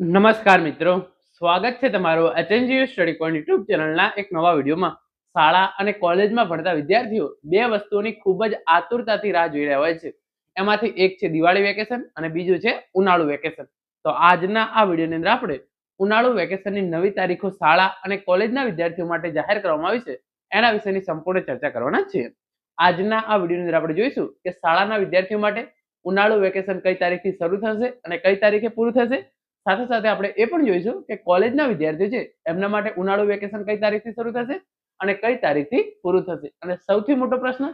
નમસ્કાર મિત્રો, સ્વાગત છે તમારું એચએનજીયુ સ્ટડી પોઈન્ટ યુટ્યુબ ચેનલના એક નવા વિડીયોમાં। શાળા અને કોલેજમાં ભણતા વિદ્યાર્થીઓ બે વસ્તુઓની ખૂબ જ આતુરતાથી રાહ જોઈ રહ્યા હોય છે। એમાંથી એક છે દિવાળી વેકેશન અને બીજું છે ઉનાળુ વેકેશન। તો આજના આ વિડીયોની અંદર આપણે ઉનાળુ વેકેશનની નવી તારીખો શાળા અને કોલેજના વિદ્યાર્થીઓ માટે જાહેર કરવામાં આવી છે એના વિશેની સંપૂર્ણ ચર્ચા કરવાના છીએ। આજના આ વિડીયોની અંદર આપણે જોઈશું કે શાળાના વિદ્યાર્થીઓ માટે ઉનાળુ વેકેશન કઈ તારીખથી શરૂ થશે અને કઈ તારીખે પૂરું થશે। સાથે સાથે આપણે એ પણ જોઈશું કે કોલેજના વિદ્યાર્થીઓ છે એમના માટે ઉનાળુ વેકેશન કઈ તારીખથી શરૂ થશે અને કઈ તારીખથી પૂરું થશે। અને સૌથી મોટો પ્રશ્ન,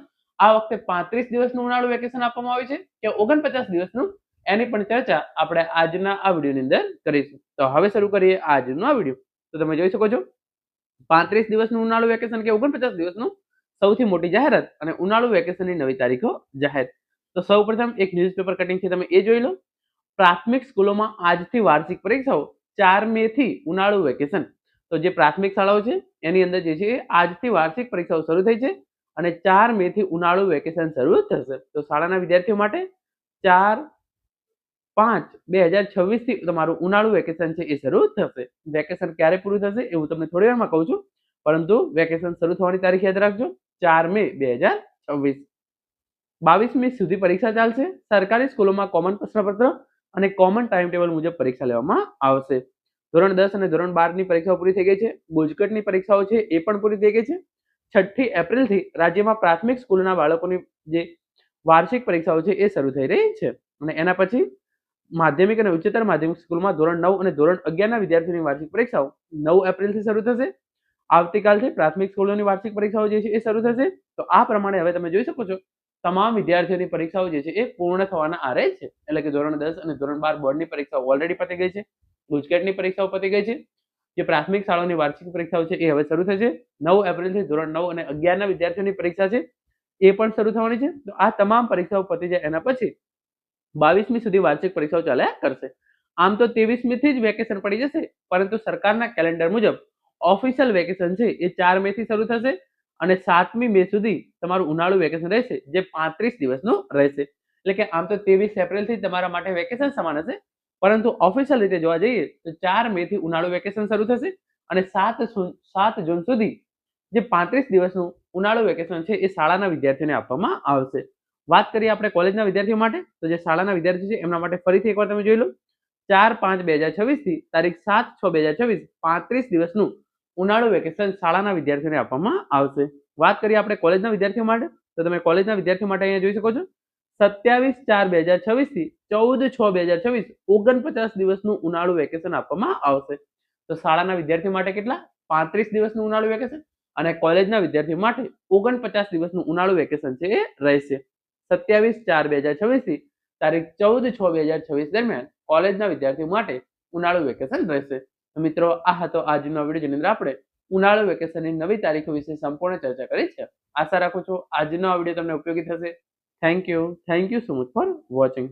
આ વખતે 35 દિવસનું ઉનાળુ વેકેશન આપવામાં આવ્યું છે કે 49 દિવસનું, એની પણ ચર્ચા આપણે આજના આ વિડીયોની અંદર કરીશું। તો હવે શરૂ કરીએ આજનો આ વિડીયો। તો તમે જોઈ શકો છો 35 દિવસનું ઉનાળુ વેકેશન કે 49 દિવસનું, સૌથી મોટી જાહેરાત અને ઉનાળુ વેકેશનની નવી તારીખો જાહેર। તો સૌપ્રથમ એક ન્યૂઝપેપર કટિંગ છે, તમે એ જોઈ લો। પ્રાથમિક સ્કૂલોમાં આજથી વાર્ષિક પરીક્ષાઓ, 4 મે થી ઉનાળુ વેકેશન। તો જે પ્રાથમિક શાળાઓ છે એની અંદર જે છે આજથી વાર્ષિક પરીક્ષાઓ શરૂ થઈ છે અને 4 મે થી ઉનાળુ વેકેશન શરૂ થશે। તો શાળાના વિદ્યાર્થીઓ માટે 4/5/2026 થી તમારું ઉનાળુ વેકેશન છે એ શરૂ થશે। વેકેશન ક્યારે પૂરું થશે એ હું તમને થોડી વારમાં કહું છું, પરંતુ વેકેશન શરૂ થવાની તારીખ યાદ રાખજો, 4 મે 2026। 22 મે સુધી પરીક્ષા ચાલશે। સરકારી સ્કૂલોમાં કોમન પ્રશ્નપત્ર અને કોમન ટાઈમ ટેબલ મુજબ પરીક્ષા લેવામાં આવશે। ધોરણ 10 અને ધોરણ 12 ની પરીક્ષાઓ પૂરી થઈ ગઈ છે। ગુજકેટની પરીક્ષાઓ છે એ પણ પૂરી થઈ ગઈ છે। 6 એપ્રિલથી રાજ્યમાં પ્રાથમિક સ્કૂલના બાળકોની જે વાર્ષિક પરીક્ષાઓ છે એ શરૂ થઈ રહી છે અને એના પછી માધ્યમિક અને ઉચ્ચતર માધ્યમિક સ્કૂલમાં ધોરણ 9 અને ધોરણ 11 ના વિદ્યાર્થીઓની વાર્ષિક પરીક્ષાઓ 9 એપ્રિલથી શરૂ થશે। આવતીકાલથી પ્રાથમિક સ્કૂલોની વાર્ષિક પરીક્ષાઓ જે છે એ શરૂ થશે। તો આ પ્રમાણે હવે તમે જોઈ શકો છો તમામ વિદ્યાર્થીઓની પરીક્ષાઓ જે છે એ પૂર્ણ થવાના આરે છે। એટલે કે ધોરણ 10 અને ધોરણ 12 બોર્ડની પરીક્ષાઓ ઓલરેડી પતી ગઈ છે। ગુજકેટની પરીક્ષાઓ પતી ગઈ છે। જે પ્રાથમિક શાળાઓની વાર્ષિક પરીક્ષાઓ છે એ હવે શરૂ થશે। 9 એપ્રિલથી ધોરણ 9 અને 11 ના વિદ્યાર્થીઓની પરીક્ષા છે એ પણ શરૂ થવાની છે। તો આ તમામ પરીક્ષાઓ પતી જાય એના પછી 22 મી સુધી વાર્ષિક પરીક્ષાઓ ચાલ્યા કરશે। આમ તો 23 મી થી જ વેકેશન પડી જશે, પરંતુ સરકારના કેલેન્ડર મુજબ ઓફિશિયલ વેકેશન છે એ 4 મે થી શરૂ થશે અને 7મી મે સુધી તમારું ઉનાળુ વેકેશન રહેશે, જે 35 દિવસનું રહેશે। એટલે કે આમ તો 23 એપ્રિલથી તમારા માટે વેકેશન સમાન હશે, પરંતુ ઓફિશિયલ રીતે જોવા જઈએ તો 4 મે થી ઉનાળુ વેકેશન શરૂ થશે અને 7 જૂન સુધી જે 35 દિવસનું ઉનાળુ વેકેશન છે એ શાળાના વિદ્યાર્થીઓને આપવામાં આવશે। વાત કરીએ આપણે કોલેજના વિદ્યાર્થીઓ માટે, તો જે શાળાના વિદ્યાર્થીઓ છે એમના માટે ફરીથી એકવાર તમે જોઈ લો, 4/5/2026 થી તારીખ 7/6/2026 35 દિવસનું ઉનાળુ વેકેશન શાળાના વિદ્યાર્થીઓને આપવામાં આવશે। વાત કરીએ આપણે કોલેજના વિદ્યાર્થીઓ માટે, તો તમે કોલેજના વિદ્યાર્થીઓ માટે અહીંયા જોઈ શકો છો 27/4/2026 થી 14/6/2026 49 દિવસનું ઉનાળુ વેકેશન આપવામાં આવશે। તો શાળાના વિદ્યાર્થીઓ માટે કેટલા? 35 દિવસનું ઉનાળુ વેકેશન અને કોલેજના વિદ્યાર્થીઓ માટે 49 દિવસનું ઉનાળુ વેકેશન છે એ રહેશે। 27/4/2026 થી તારીખ 14/6/2026 દરમિયાન કોલેજના વિદ્યાર્થીઓ માટે ઉનાળુ વેકેશન રહેશે। તો મિત્રો, આ હતો આજનો વિડીયો, જેની અંદર આપણે ઉનાળુ વેકેશનની નવી તારીખો વિશે સંપૂર્ણ ચર્ચા કરી છે। આશા રાખું છું આજનો આ વિડીયો તમને ઉપયોગી થશે। Thank you so much for watching.